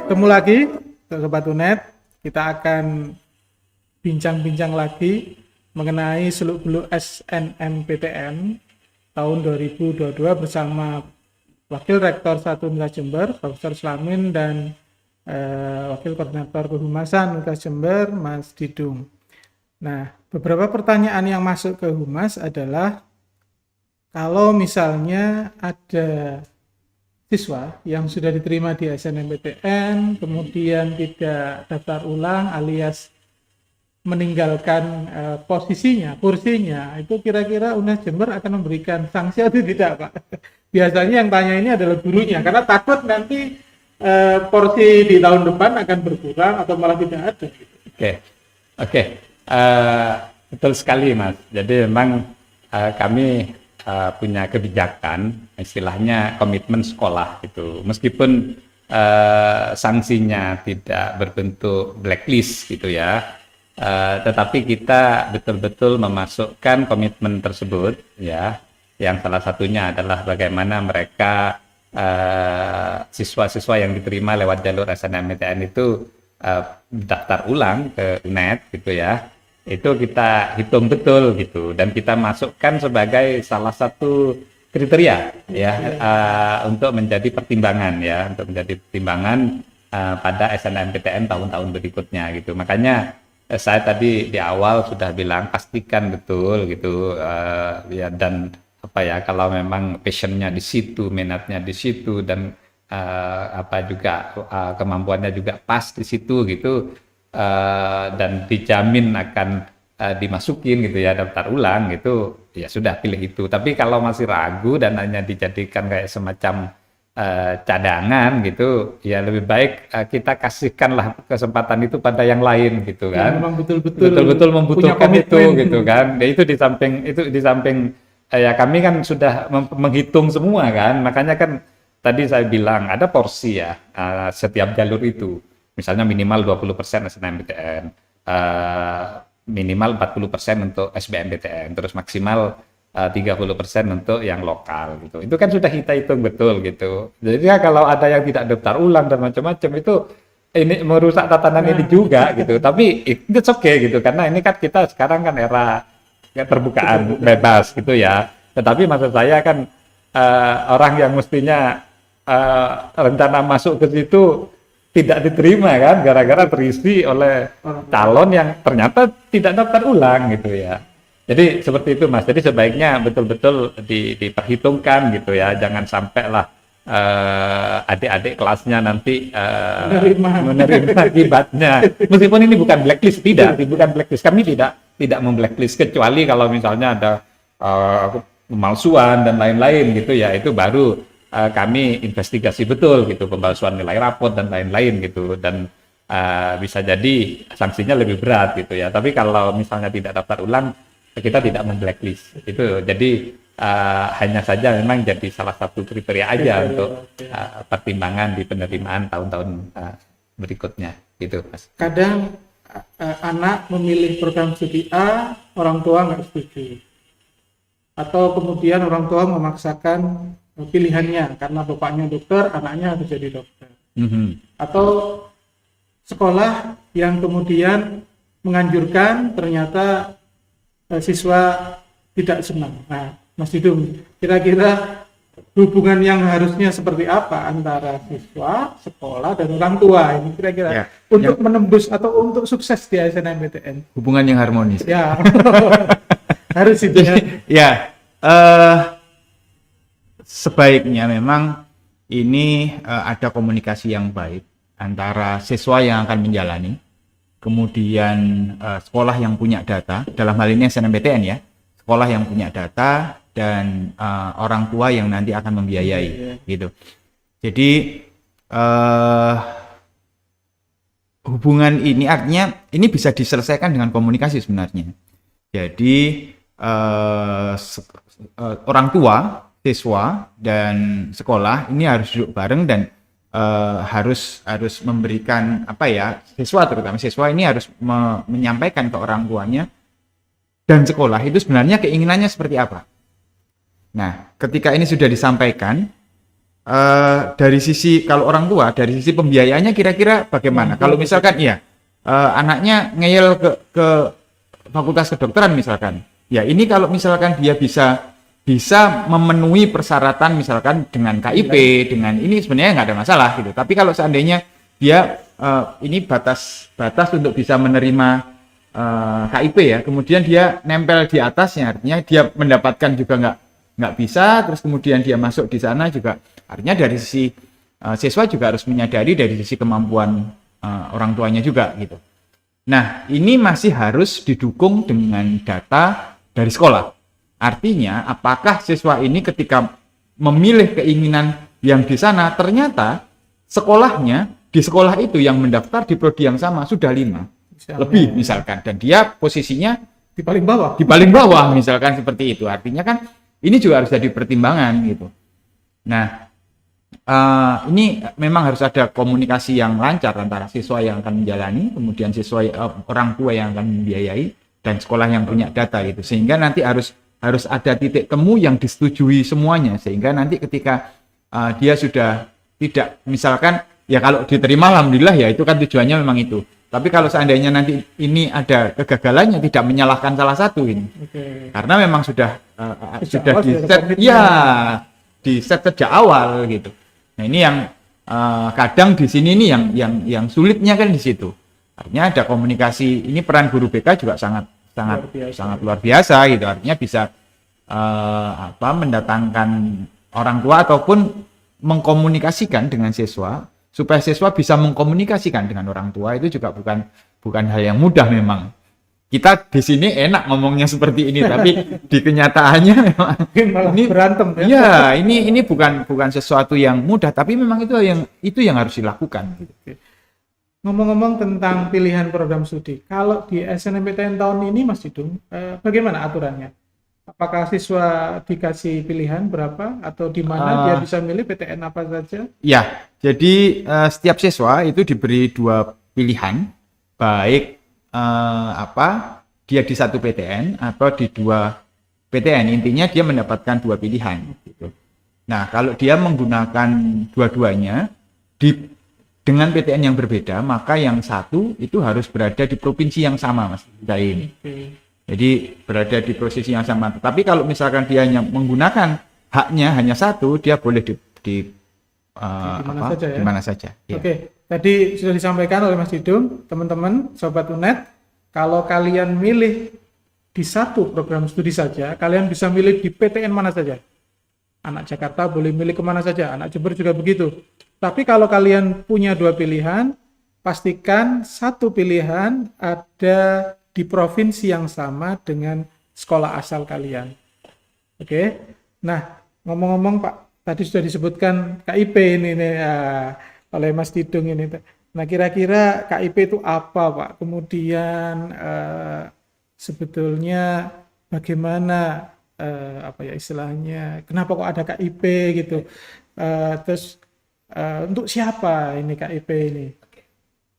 Ketemu lagi, Sobat Unet. Kita akan bincang-bincang lagi mengenai seluk-beluk SNMPTN tahun 2022 bersama Wakil Rektor 1 Universitas Jember, Profesor Slamin, dan Wakil Koordinator Kehumasan Universitas Jember, Mas Didung. Nah, beberapa pertanyaan yang masuk ke Humas adalah kalau misalnya ada siswa yang sudah diterima di SNMPTN, kemudian tidak daftar ulang alias meninggalkan posisinya, kursinya, itu kira-kira Unas Jember akan memberikan sanksi atau tidak, Pak? Biasanya yang tanya ini adalah gurunya, karena takut nanti porsi di tahun depan akan berkurang atau malah tidak ada. Oke. Betul sekali, Mas. Jadi memang kami punya kebijakan, istilahnya komitmen sekolah gitu. Meskipun sanksinya tidak berbentuk blacklist gitu ya, tetapi kita betul-betul memasukkan komitmen tersebut ya, yang salah satunya adalah bagaimana mereka siswa-siswa yang diterima lewat jalur SNMPTN itu daftar ulang ke UNED gitu ya. Itu kita hitung betul gitu, dan kita masukkan sebagai salah satu kriteria ya, untuk menjadi pertimbangan ya, untuk menjadi pertimbangan pada SNMPTN tahun-tahun berikutnya gitu. Makanya saya tadi di awal sudah bilang pastikan betul gitu ya, dan apa ya, kalau memang passionnya di situ, minatnya di situ, dan juga kemampuannya juga pas di situ gitu, dan dijamin akan dimasukin gitu ya, daftar ulang gitu, ya sudah pilih itu. Tapi kalau masih ragu dan hanya dijadikan kayak semacam cadangan gitu, ya lebih baik kita kasihkanlah kesempatan itu pada yang lain gitu kan. Memang betul-betul membutuhkan itu gitu kan. Ya, itu di samping ya kami kan sudah menghitung semua kan. Makanya kan tadi saya bilang ada porsi ya, setiap jalur itu. Misalnya minimal 20% SNMPTN, minimal 40% untuk SBMPTN, terus maksimal 30% untuk yang lokal gitu. Itu kan sudah kita hitung betul gitu. Jadi ya kalau ada yang tidak daftar ulang dan macam-macam, itu ini merusak tatanan ini juga gitu. Tapi itu oke gitu, karena ini kan kita sekarang kan era terbukaan bebas gitu ya. Tetapi maksud saya kan orang yang mestinya rencana masuk ke situ tidak diterima kan, gara-gara terisi oleh calon yang ternyata tidak daftar ulang gitu ya. Jadi seperti itu, Mas. Jadi sebaiknya betul-betul diperhitungkan gitu ya, jangan sampai lah adik-adik kelasnya nanti menerima akibatnya. Meskipun ini bukan blacklist, bukan blacklist. Kami tidak memblacklist, kecuali kalau misalnya ada pemalsuan dan lain-lain gitu ya, itu baru kami investigasi betul gitu, pemalsuan nilai rapot dan lain-lain gitu, dan bisa jadi sanksinya lebih berat gitu ya. Tapi kalau misalnya tidak daftar ulang, kita tidak memblacklist itu. Jadi hanya saja memang jadi salah satu kriteria aja untuk pertimbangan di penerimaan tahun-tahun berikutnya gitu, Mas. Kadang anak memilih program studi A, orang tua nggak setuju, atau kemudian orang tua memaksakan pilihannya karena bapaknya dokter, anaknya harus jadi dokter. Atau sekolah yang kemudian menganjurkan, ternyata siswa tidak senang. Nah, Mas Didung, kira-kira hubungan yang harusnya seperti apa antara siswa, sekolah, dan orang tua ini kira-kira untuk menembus atau untuk sukses di SNMPTN? Hubungan yang harmonis. Ya, harus itu ya. Sebaiknya memang ini ada komunikasi yang baik antara siswa yang akan menjalani, kemudian sekolah yang punya data, dalam hal ini SNMPTN ya, sekolah yang punya data, dan orang tua yang nanti akan membiayai gitu. Jadi hubungan ini artinya ini bisa diselesaikan dengan komunikasi sebenarnya. Jadi orang tua, siswa, dan sekolah ini harus duduk bareng dan harus memberikan terutama siswa ini harus menyampaikan ke orang tuanya dan sekolah itu sebenarnya keinginannya seperti apa. Nah, ketika ini sudah disampaikan, dari sisi kalau orang tua, dari sisi pembiayaannya kira-kira bagaimana? Kalau misalkan anaknya ngeyel ke fakultas kedokteran misalkan, ya ini kalau misalkan dia bisa memenuhi persyaratan misalkan dengan KIP, dengan ini sebenarnya nggak ada masalah gitu. Tapi kalau seandainya dia ini batas untuk bisa menerima KIP ya, kemudian dia nempel di atasnya, artinya dia mendapatkan juga nggak bisa, terus kemudian dia masuk di sana juga, artinya dari sisi siswa juga harus menyadari dari sisi kemampuan orang tuanya juga gitu. Nah, ini masih harus didukung dengan data dari sekolah. Artinya, apakah siswa ini ketika memilih keinginan yang di sana, ternyata sekolahnya, di sekolah itu yang mendaftar di prodi yang sama sudah 5 lebih misalkan, dan dia posisinya di paling bawah. Di paling bawah misalkan seperti itu. Artinya kan ini juga harus jadi pertimbangan gitu. Nah, ini memang harus ada komunikasi yang lancar antara siswa yang akan menjalani, kemudian siswa orang tua yang akan membiayai, dan sekolah yang punya data gitu. Sehingga nanti harus ada titik temu yang disetujui semuanya, sehingga nanti ketika dia sudah tidak, misalkan ya kalau diterima alhamdulillah ya itu kan tujuannya memang itu. Tapi kalau seandainya nanti ini ada kegagalannya, tidak menyalahkan salah satu ini. Karena memang sudah di set sejak awal gitu. Nah, ini yang kadang di sini ini yang sulitnya kan di situ. Artinya ada komunikasi, ini peran guru BK juga sangat luar biasa gitu. Artinya bisa mendatangkan orang tua ataupun mengkomunikasikan dengan siswa supaya siswa bisa mengkomunikasikan dengan orang tua, itu juga bukan hal yang mudah memang. Kita di sini enak ngomongnya seperti ini, tapi di kenyataannya memang ini berantem ya. Iya, ini bukan sesuatu yang mudah, tapi memang itu yang harus dilakukan gitu. Ngomong-ngomong tentang pilihan program studi, kalau di SNMPTN tahun ini Mas Didung, bagaimana aturannya? Apakah siswa dikasih pilihan berapa atau di mana dia bisa milih PTN apa saja? Ya, jadi setiap siswa itu diberi 2 pilihan, baik dia di 1 PTN atau di 2 PTN. Intinya dia mendapatkan 2 pilihan gitu. Nah, kalau dia menggunakan dua-duanya dengan PTN yang berbeda, maka yang satu itu harus berada di provinsi yang sama, Mas Zain. Jadi berada di posisi yang sama. Tapi kalau misalkan dia hanya menggunakan haknya hanya satu, dia boleh di mana saja. Ya. Oke, tadi sudah disampaikan oleh Mas Didung, teman-teman, Sobat UNED, kalau kalian milih di 1 program studi saja, kalian bisa milih di PTN mana saja. Anak Jakarta boleh milih kemana saja, anak Jember juga begitu. Tapi kalau kalian punya 2 pilihan, pastikan 1 pilihan ada di provinsi yang sama dengan sekolah asal kalian. Oke. Nah, ngomong-ngomong Pak, tadi sudah disebutkan KIP ini oleh Mas Didung ini. Nah, kira-kira KIP itu apa, Pak? Kemudian sebetulnya bagaimana istilahnya? Kenapa kok ada KIP gitu? Terus untuk siapa ini KIP ini?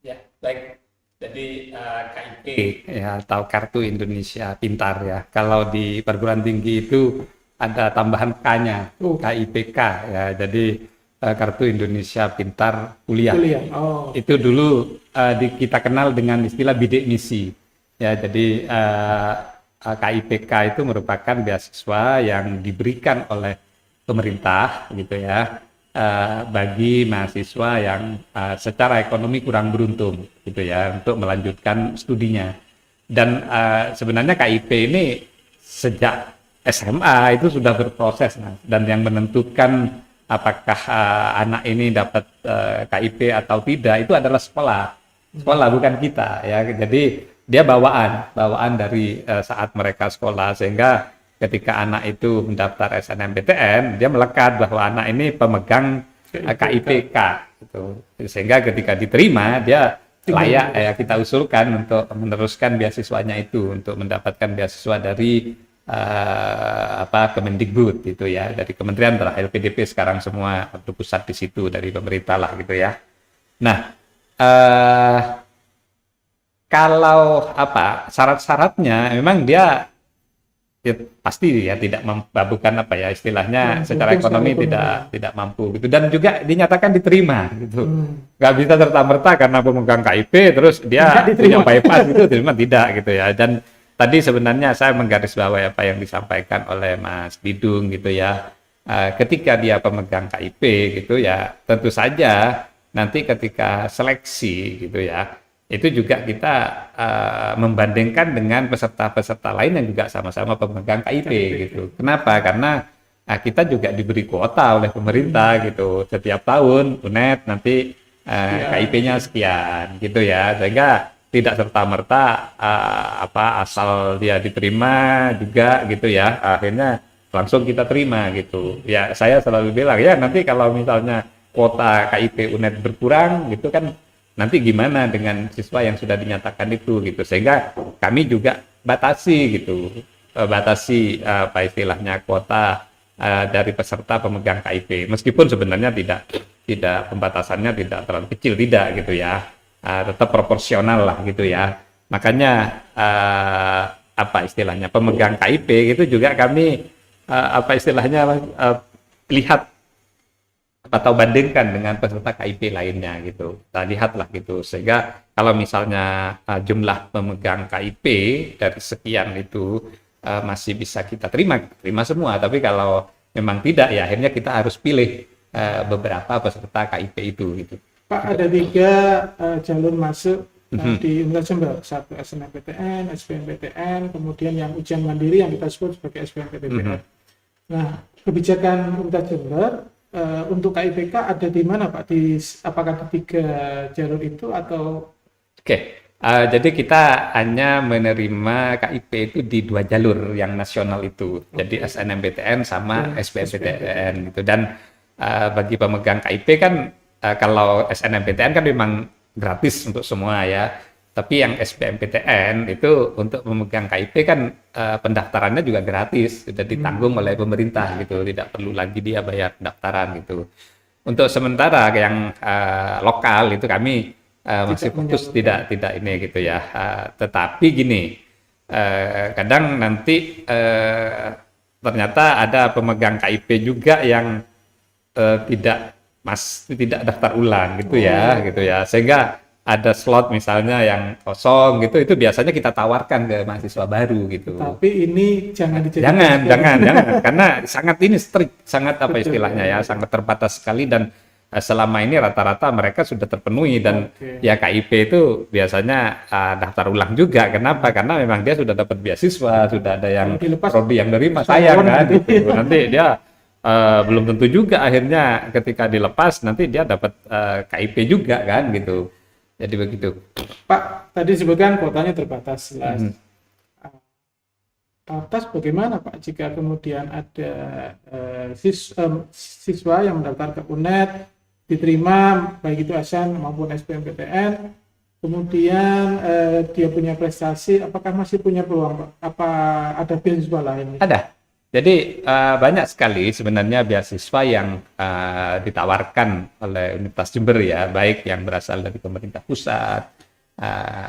Ya, baik. Jadi KIP ya, atau Kartu Indonesia Pintar ya. Kalau di perguruan tinggi itu ada tambahan K-nya, KIPK ya. Jadi Kartu Indonesia Pintar Kuliah. Itu dulu kita kenal dengan istilah bidik misi. Ya, jadi KIPK itu merupakan beasiswa yang diberikan oleh pemerintah gitu ya. Bagi mahasiswa yang secara ekonomi kurang beruntung gitu ya untuk melanjutkan studinya. Dan sebenarnya KIP ini sejak SMA itu sudah berproses, dan yang menentukan apakah anak ini dapat KIP atau tidak itu adalah sekolah bukan kita ya. Jadi dia bawaan dari saat mereka sekolah, sehingga ketika anak itu mendaftar SNMPTN, dia melekat bahwa anak ini pemegang KIPK gitu. Sehingga ketika diterima, dia layak ya kita usulkan untuk meneruskan beasiswanya itu, untuk mendapatkan beasiswa dari Kemendikbud gitu ya, dari kementerian telah LPDP sekarang semua berpusat di situ, dari pemerintah lah gitu ya. Nah, kalau syarat-syaratnya memang dia ya pasti ya tidak bukan apa ya istilahnya secara mungkin ekonomi sekalipun tidak mampu gitu, dan juga dinyatakan diterima gitu. Nggak bisa serta-merta karena pemegang KIP terus dia Nggak diterima. punya bypass gitu, terima tidak gitu ya. Dan tadi sebenarnya saya menggarisbawahi apa yang disampaikan oleh Mas Didung gitu ya. Ketika dia pemegang KIP gitu ya, tentu saja nanti ketika seleksi gitu ya, itu juga kita membandingkan dengan peserta-peserta lain yang juga sama-sama pemegang KIP gitu. Kenapa? Karena kita juga diberi kuota oleh pemerintah gitu. Setiap tahun UNED nanti KIP-nya sekian gitu ya. Sehingga tidak serta-merta asal dia diterima juga gitu ya. Akhirnya langsung kita terima gitu. Ya saya selalu bilang ya nanti kalau misalnya kuota KIP UNED berkurang gitu kan, nanti gimana dengan siswa yang sudah dinyatakan itu gitu. Sehingga kami juga batasi gitu, batasi apa istilahnya kuota dari peserta pemegang KIP. Meskipun sebenarnya tidak pembatasannya tidak terlalu kecil, tidak gitu ya, tetap proporsional lah gitu ya. Makanya apa istilahnya pemegang KIP itu juga kami apa istilahnya lihat atau bandingkan dengan peserta KIP lainnya gitu. Kita lihatlah gitu. Sehingga kalau misalnya jumlah pemegang KIP dari sekian itu masih bisa kita terima semua. Tapi kalau memang tidak ya akhirnya kita harus pilih beberapa peserta KIP itu gitu. Pak, ada 3 jalur masuk di Universitas Jember. 1 SNMPTN, SBMPTN, kemudian yang ujian mandiri yang kita sebut sebagai SBMPTN. Nah, kebijakan Universitas Jember untuk KIPK ada di mana Pak? Apakah di 3 jalur itu atau? Oke, jadi kita hanya menerima KIP itu di 2 jalur yang nasional itu. Jadi SNMPTN sama SBMPTN gitu. Dan bagi pemegang KIP kan kalau SNMPTN kan memang gratis untuk semua ya. Tapi yang SBMPTN itu untuk pemegang KIP kan pendaftarannya juga gratis, sudah ditanggung oleh pemerintah gitu, tidak perlu lagi dia bayar pendaftaran gitu. Untuk sementara yang lokal itu kami masih fokus tidak ini gitu ya. Tetapi gini, kadang nanti ternyata ada pemegang KIP juga yang tidak daftar ulang gitu ya, sehingga ada slot misalnya yang kosong gitu, itu biasanya kita tawarkan ke mahasiswa baru gitu. Tapi ini jangan dijadikan jangan karena sangat ini strict, sangat apa istilahnya ya, sangat terbatas sekali, dan selama ini rata-rata mereka sudah terpenuhi, dan ya KIP itu biasanya daftar ulang juga. Kenapa? Karena memang dia sudah dapat beasiswa, sudah ada yang prodi yang nerima, sayang kan gitu. Nanti dia belum tentu juga akhirnya ketika dilepas nanti dia dapat KIP juga kan gitu. Jadi begitu. Pak, tadi disebutkan kuotanya terbatas. Lantas bagaimana Pak jika kemudian ada siswa yang mendaftar ke UNED, diterima baik itu ASN maupun SBMPTN, kemudian dia punya prestasi, apakah masih punya peluang Pak? Apa ada beasiswa lain? Ada. Jadi banyak sekali sebenarnya beasiswa yang ditawarkan oleh Universitas Jember ya, baik yang berasal dari pemerintah pusat,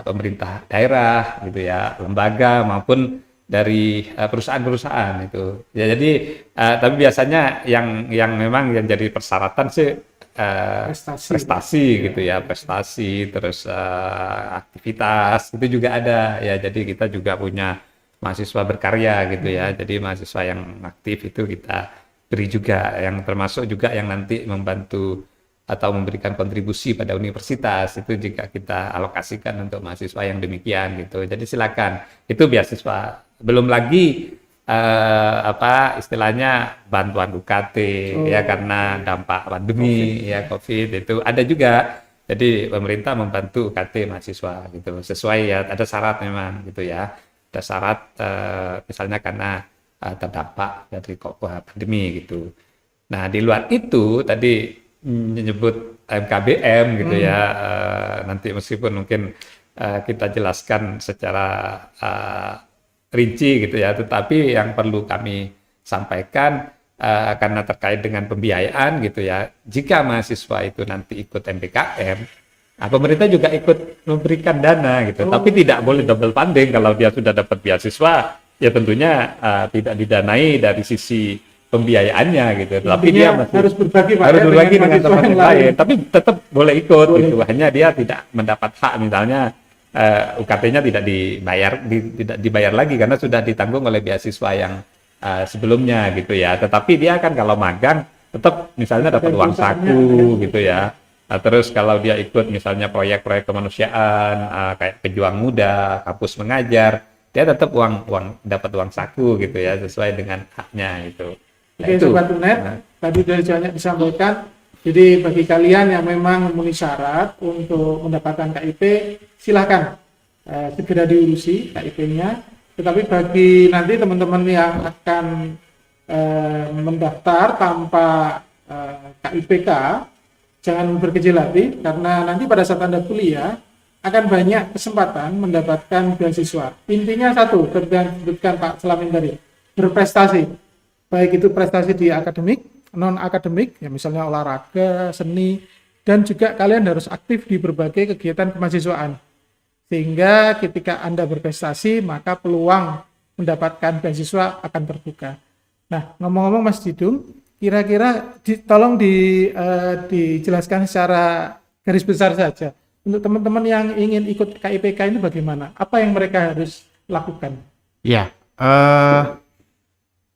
pemerintah daerah gitu ya, lembaga maupun dari perusahaan-perusahaan itu. Ya, jadi tapi biasanya yang memang yang jadi persyaratan sih prestasi gitu ya, prestasi terus aktivitas itu juga ada ya. Jadi kita juga punya mahasiswa berkarya gitu ya. Jadi mahasiswa yang aktif itu kita beri juga, yang termasuk juga yang nanti membantu atau memberikan kontribusi pada universitas, itu juga kita alokasikan untuk mahasiswa yang demikian gitu. Jadi silakan, itu beasiswa. Belum lagi apa istilahnya bantuan UKT ya, karena dampak pandemi ya COVID itu ada juga. Jadi pemerintah membantu UKT mahasiswa gitu, sesuai ya, ada syarat memang gitu ya. Ada syarat misalnya karena terdampak dari pandemi gitu. Nah di luar itu tadi menyebut MKBM gitu ya, nanti meskipun mungkin kita jelaskan secara rinci gitu ya, tetapi yang perlu kami sampaikan karena terkait dengan pembiayaan gitu ya, jika mahasiswa itu nanti ikut MBKM, nah, pemerintah juga ikut memberikan dana gitu, tapi tidak boleh double funding. Kalau dia sudah dapat beasiswa, ya tentunya tidak didanai dari sisi pembiayaannya gitu. Tapi Intinya dia masih harus berbagi, Pak, harus ya, berbagi dengan dengan mahasiswa teman yang lain, tapi tetap boleh ikut Boleh. gitu. Hanya dia tidak mendapat hak, misalnya UKT-nya tidak dibayar, tidak dibayar lagi karena sudah ditanggung oleh beasiswa yang sebelumnya gitu ya. Tetapi dia kan kalau magang tetap misalnya dapat uang saku gitu ya. Nah, terus kalau dia ikut misalnya proyek-proyek kemanusiaan kayak pejuang muda, kampus mengajar, dia tetap dapat uang saku gitu ya, sesuai dengan haknya gitu. Nah, Oke, Sobat Unet, tadi sudah banyak disampaikan. Jadi bagi kalian yang memang memenuhi syarat untuk mendapatkan KIP, silahkan segera diurusi KIP-nya. Tetapi bagi nanti teman-teman yang akan mendaftar tanpa KIPK, jangan berkecil hati, karena nanti pada saat Anda kuliah akan banyak kesempatan mendapatkan beasiswa. Intinya satu, seperti yang disebutkan Pak Selamin tadi, berprestasi. Baik itu prestasi di akademik, non-akademik, ya misalnya olahraga, seni, dan juga kalian harus aktif di berbagai kegiatan kemahasiswaan. Sehingga ketika Anda berprestasi, maka peluang mendapatkan beasiswa akan terbuka. Nah, ngomong-ngomong Mas Didung, kira-kira tolong dijelaskan secara garis besar saja. Untuk teman-teman yang ingin ikut KIPK ini bagaimana? Apa yang mereka harus lakukan? Ya,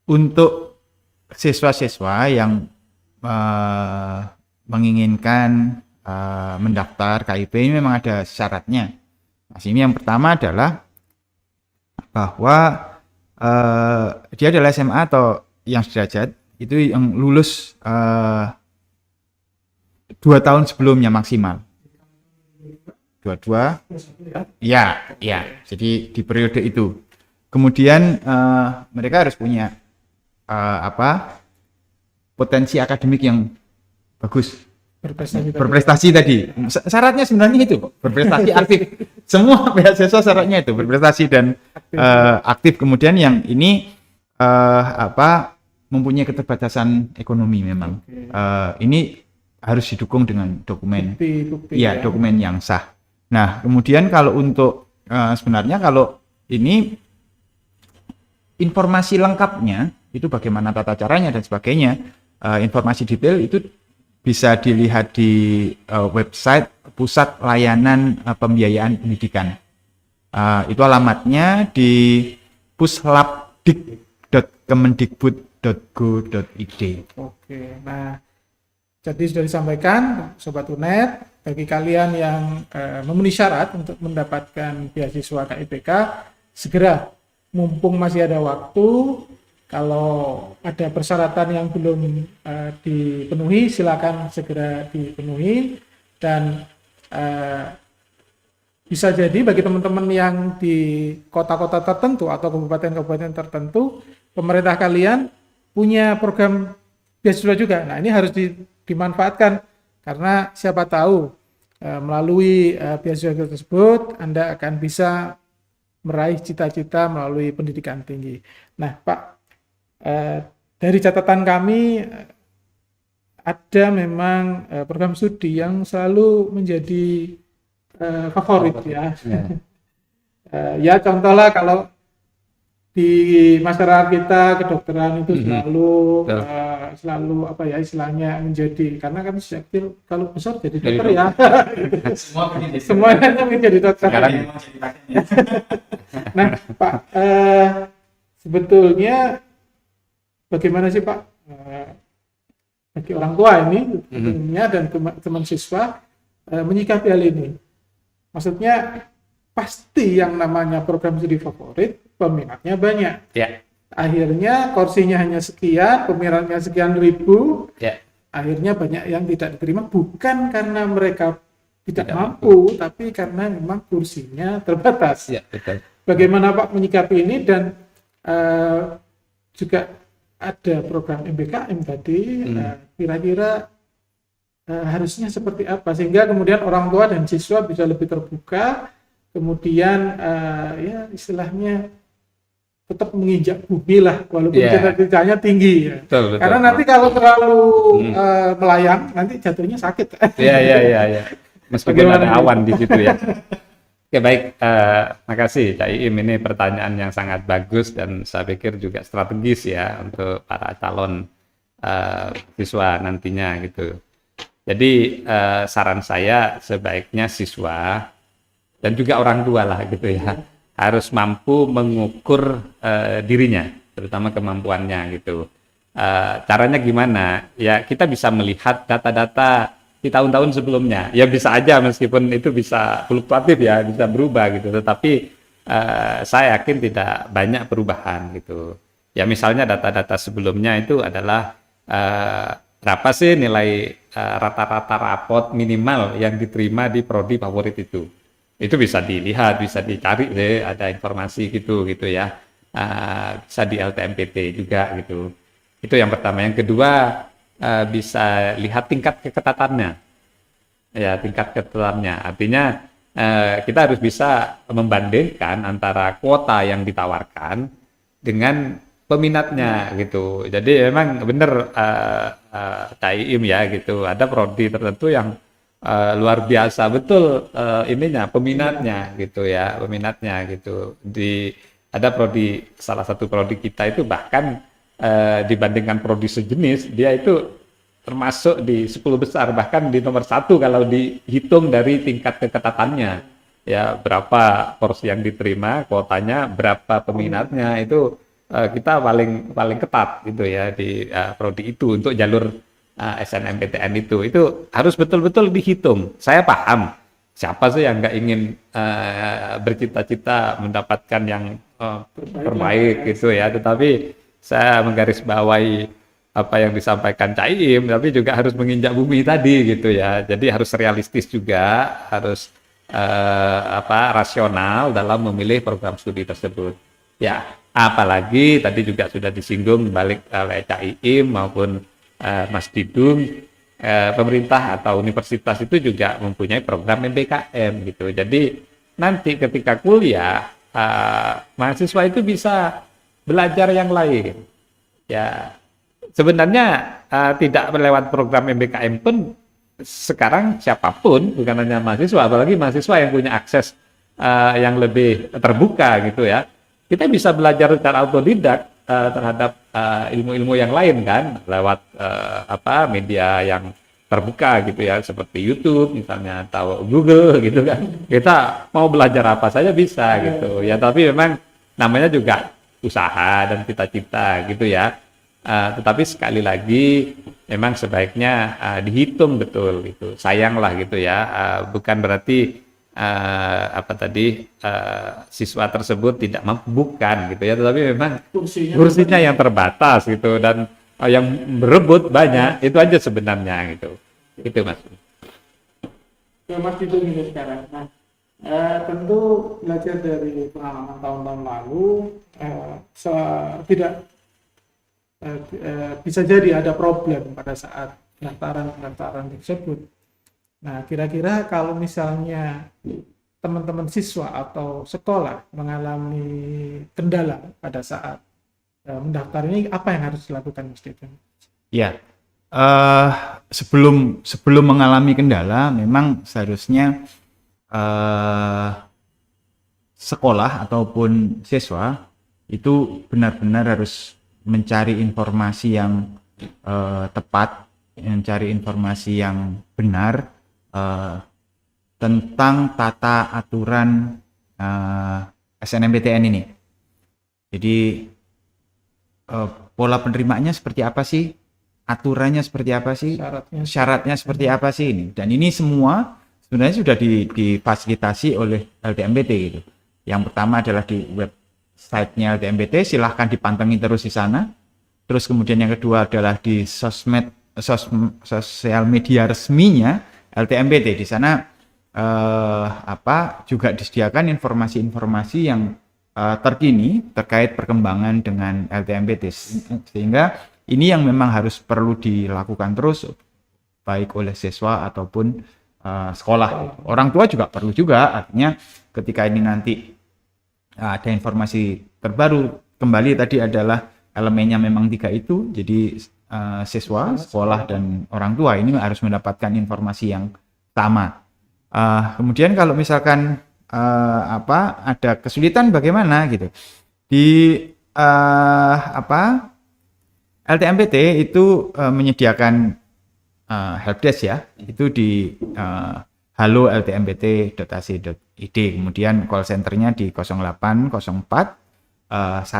untuk siswa-siswa yang menginginkan mendaftar KIP ini memang ada syaratnya. Nah, sini yang pertama adalah bahwa dia adalah SMA atau yang sederajat itu yang lulus 2 tahun sebelumnya maksimal. 22, ya. Jadi di periode itu. Kemudian mereka harus punya potensi akademik yang bagus. Berprestasi tadi. Syaratnya sebenarnya itu, berprestasi aktif. Semua beasiswa syaratnya itu, berprestasi dan aktif. Kemudian yang ini mempunyai keterbatasan ekonomi memang. Ini harus didukung dengan dokumen. Iya, dokumen yang sah. Nah, kemudian kalau untuk sebenarnya kalau ini informasi lengkapnya itu bagaimana tata caranya dan sebagainya, informasi detail itu bisa dilihat di website Pusat Layanan Pembiayaan Pendidikan. Itu alamatnya di puslabdik.kemendikbud.go.id. Oke, nah jadi sudah disampaikan Sobat Unet, bagi kalian yang memenuhi syarat untuk mendapatkan beasiswa KIPK, segera, mumpung masih ada waktu. Kalau ada persyaratan yang belum dipenuhi, silakan segera dipenuhi. Dan bisa jadi bagi teman-teman yang di kota-kota tertentu atau kabupaten-kabupaten tertentu, pemerintah kalian punya program beasiswa juga. Nah, ini harus dimanfaatkan, karena siapa tahu melalui beasiswa tersebut Anda akan bisa meraih cita-cita melalui pendidikan tinggi. Nah, Pak, dari catatan kami ada memang program studi yang selalu menjadi favorit ya. Ya contohlah kalau di masyarakat kita kedokteran itu selalu apa ya istilahnya menjadi, karena kan sejak kecil kalau besar jadi dokter ya. Semuanya menjadi dokter. Nah, Pak, sebetulnya bagaimana sih Pak bagi orang tua ini sebetulnya dan teman siswa menyikapi hal ini? Maksudnya pasti yang namanya program studi favorit peminatnya banyak. Ya. Akhirnya kursinya hanya sekian, peminatnya sekian ribu. Ya. Akhirnya banyak yang tidak diterima bukan karena mereka tidak mampu, tapi karena memang kursinya terbatas. Ya, betul. Bagaimana Pak menyikapi ini, dan juga ada program MBKM tadi, kira-kira harusnya seperti apa sehingga kemudian orang tua dan siswa bisa lebih terbuka, kemudian ya istilahnya tetap menginjak bumi lah, walaupun cita-citanya tinggi ya. Betul. Karena nanti kalau terlalu melayang nanti jatuhnya sakit. Iya. Meskipun ada awan di situ ya. Oke, baik. Makasih Cak Iim, ini pertanyaan yang sangat bagus dan saya pikir juga strategis ya untuk para calon siswa nantinya gitu. Jadi saran saya sebaiknya siswa dan juga orang tua lah gitu ya harus mampu mengukur dirinya, terutama kemampuannya gitu. Caranya gimana? Ya kita bisa melihat data-data di tahun-tahun sebelumnya. Ya bisa aja meskipun itu bisa fluktuatif ya, bisa berubah gitu. Tetapi saya yakin tidak banyak perubahan gitu. Ya misalnya data-data sebelumnya itu adalah berapa sih nilai rata-rata rapot minimal yang diterima di prodi favorit itu. Itu bisa dilihat, bisa dicari deh, ada informasi gitu ya. Bisa di LTMPT juga gitu. Itu yang pertama. Yang kedua, bisa lihat tingkat keketatannya. Ya, tingkat keketatannya. Artinya kita harus bisa membandingkan antara kuota yang ditawarkan dengan peminatnya gitu. Jadi memang benar Caiim ya gitu. Ada prodi tertentu yang luar biasa betul ininya peminatnya gitu ya, peminatnya gitu. Ada prodi, salah satu prodi kita itu bahkan dibandingkan prodi sejenis, dia itu termasuk di 10 besar, bahkan di nomor 1 kalau dihitung dari tingkat keketatannya. Ya, berapa porsi yang diterima, kuotanya, berapa peminatnya, itu kita paling ketat gitu ya di prodi itu untuk jalur SNMPTN itu harus betul-betul dihitung. Saya paham siapa sih yang nggak ingin bercita-cita mendapatkan yang terbaik gitu ya, tetapi saya menggarisbawahi apa yang disampaikan Caiim, tapi juga harus menginjak bumi tadi gitu ya. Jadi harus realistis juga, harus rasional dalam memilih program studi tersebut. Ya, apalagi tadi juga sudah disinggung balik oleh Caiim maupun Mas Didung, pemerintah atau universitas itu juga mempunyai program MBKM gitu. Jadi nanti ketika kuliah mahasiswa itu bisa belajar yang lain. Ya, sebenarnya tidak melewat program MBKM pun sekarang siapapun, bukan hanya mahasiswa, apalagi mahasiswa yang punya akses yang lebih terbuka gitu ya. Kita bisa belajar secara autodidak terhadap ilmu-ilmu yang lain kan, lewat media yang terbuka gitu ya, seperti YouTube misalnya atau Google gitu kan. Kita mau belajar apa saja bisa gitu ya, tapi memang namanya juga usaha dan cita-cita gitu ya. Tetapi sekali lagi memang sebaiknya dihitung betul gitu. Sayanglah gitu ya, bukan berarti siswa tersebut tidak mampu, bukan gitu ya, tetapi memang kursinya yang terbatas gitu dan yang berebut banyak, itu aja sebenarnya gitu. Itu Mas. Ke Mas Didung ini sekarang. Nah, tentu belajar dari pengalaman tahun-tahun lalu, tidak bisa jadi ada problem pada saat pendaftaran tersebut. Nah, kira-kira kalau misalnya teman-teman siswa atau sekolah mengalami kendala pada saat mendaftar ini, apa yang harus dilakukan, Mas Didung? Ya, sebelum mengalami kendala, memang seharusnya sekolah ataupun siswa itu benar-benar harus mencari informasi yang tepat, mencari informasi yang benar tentang tata aturan SNMPTN ini. Jadi pola penerimaannya seperti apa sih? Aturannya seperti apa sih? Syaratnya seperti apa sih ini? Dan ini semua sebenarnya sudah difasilitasi oleh LTMPT gitu. Yang pertama adalah di website-nya LTMPT, silahkan dipantengin terus di sana. Terus kemudian yang kedua adalah di sosial media resminya LTMPT. Di sana juga disediakan informasi-informasi yang terkini terkait perkembangan dengan LTMPT, sehingga ini yang memang harus perlu dilakukan terus baik oleh siswa ataupun sekolah. Orang tua juga perlu juga, artinya ketika ini nanti ada informasi terbaru, kembali tadi adalah elemennya memang 3 itu, jadi siswa, sekolah, dan orang tua ini harus mendapatkan informasi yang sama. Kemudian kalau misalkan ada kesulitan bagaimana gitu. Di LTMPT itu menyediakan helpdesk ya, itu di halo.ltmpt.ac.id. Kemudian call centernya di 0804 1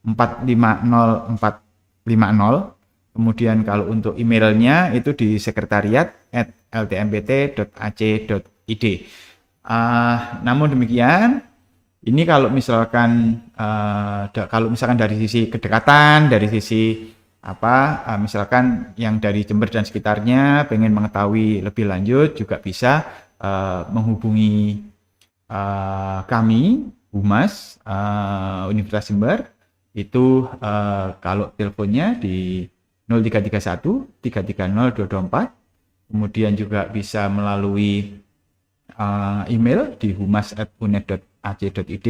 450 450. Kemudian kalau untuk emailnya itu di sekretariat@ltmpt.ac.id. Namun demikian, ini kalau misalkan dari sisi kedekatan, dari sisi misalkan yang dari Jember dan sekitarnya pengen mengetahui lebih lanjut juga bisa menghubungi kami Humas Universitas Jember. Itu kalau teleponnya di 0331 330 224. Kemudian juga bisa melalui email di humas@unet.ac.id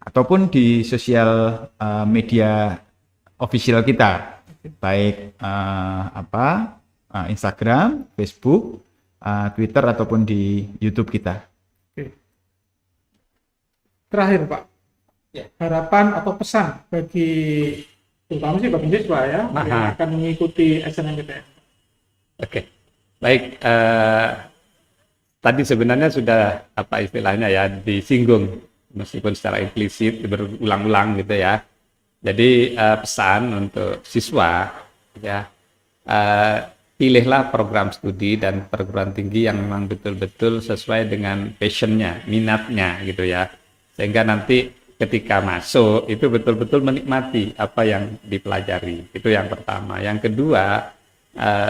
ataupun di sosial media official kita, baik Instagram, Facebook, Twitter ataupun di YouTube kita. Oke. Terakhir Pak, harapan atau pesan bagi terutama sih bagi siswa ya yang akan mengikuti SNMPTN. Oke, baik. Tadi sebenarnya sudah istilahnya ya disinggung meskipun secara implisit berulang-ulang gitu ya. Jadi pesan untuk siswa ya, pilihlah program studi dan perguruan tinggi yang memang betul-betul sesuai dengan passionnya, minatnya gitu ya. Sehingga nanti ketika masuk itu betul-betul menikmati apa yang dipelajari. Itu yang pertama. Yang kedua,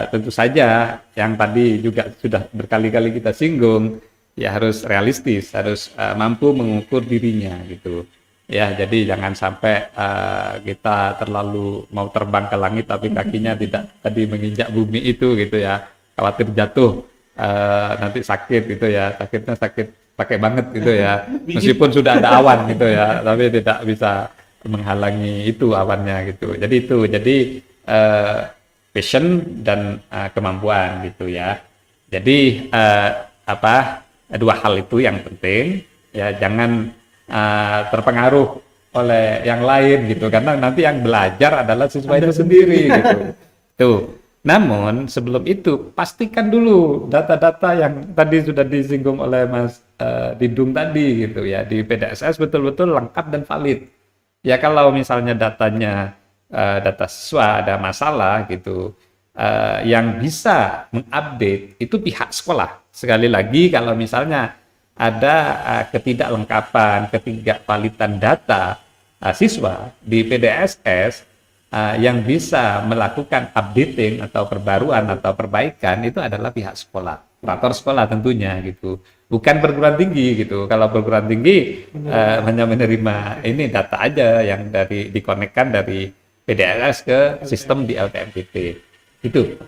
tentu saja yang tadi juga sudah berkali-kali kita singgung, ya harus realistis, harus mampu mengukur dirinya gitu. Ya, jadi jangan sampai kita terlalu mau terbang ke langit tapi kakinya tidak tadi menginjak bumi itu gitu ya. Khawatir jatuh, nanti sakit gitu ya. Sakitnya sakit pakai banget gitu ya. Meskipun sudah ada awan gitu ya, tapi tidak bisa menghalangi itu awannya gitu. Jadi itu, passion dan kemampuan gitu ya. Jadi dua hal itu yang penting ya, jangan terpengaruh oleh yang lain gitu, karena nanti yang belajar adalah siswa itu sendiri gitu. Tuh. Namun sebelum itu pastikan dulu data-data yang tadi sudah disinggung oleh Mas Didung tadi gitu ya, di PDSS betul-betul lengkap dan valid. Ya kalau misalnya datanya data siswa ada masalah gitu, yang bisa mengupdate itu pihak sekolah. Sekali lagi kalau misalnya ada ketidaklengkapan, ketidakvalidan data siswa di PDSS, yang bisa melakukan updating atau perbaruan atau perbaikan itu adalah pihak sekolah, operator sekolah tentunya gitu, bukan perguruan tinggi gitu. Kalau perguruan tinggi hanya menerima ini data aja yang dikonekkan dari PDSS ke sistem di LTMPT itu.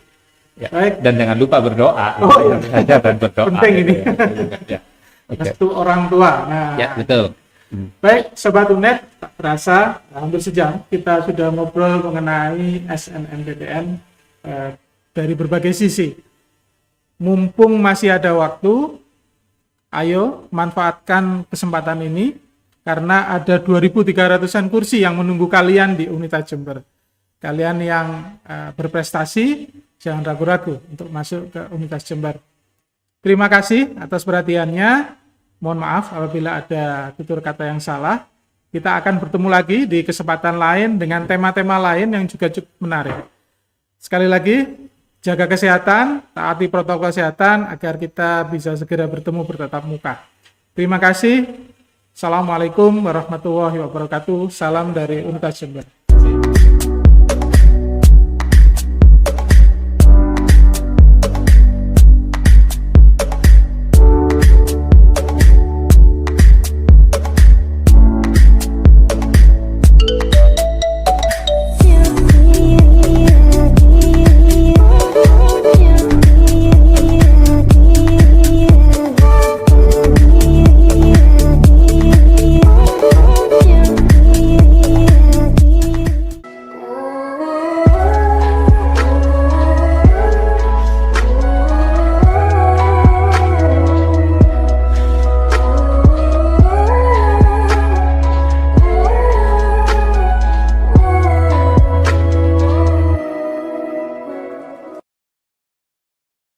Ya. Baik. Dan jangan lupa berdoa. Dan berdoa. Penting ini. Ya. Restu orang tua. Nah, ya betul. Baik, Sobat UNED, tak terasa hampir sejam kita sudah ngobrol mengenai SNMPTN dari berbagai sisi. Mumpung masih ada waktu, ayo manfaatkan kesempatan ini karena ada 2.300-an kursi yang menunggu kalian di Universitas Jember. Kalian yang berprestasi, jangan ragu-ragu untuk masuk ke Universitas Jember. Terima kasih atas perhatiannya. Mohon maaf apabila ada tutur kata yang salah. Kita akan bertemu lagi di kesempatan lain dengan tema-tema lain yang juga cukup menarik. Sekali lagi, jaga kesehatan, taati protokol kesehatan agar kita bisa segera bertemu bertatap muka. Terima kasih. Assalamualaikum warahmatullahi wabarakatuh. Salam dari Universitas Jember.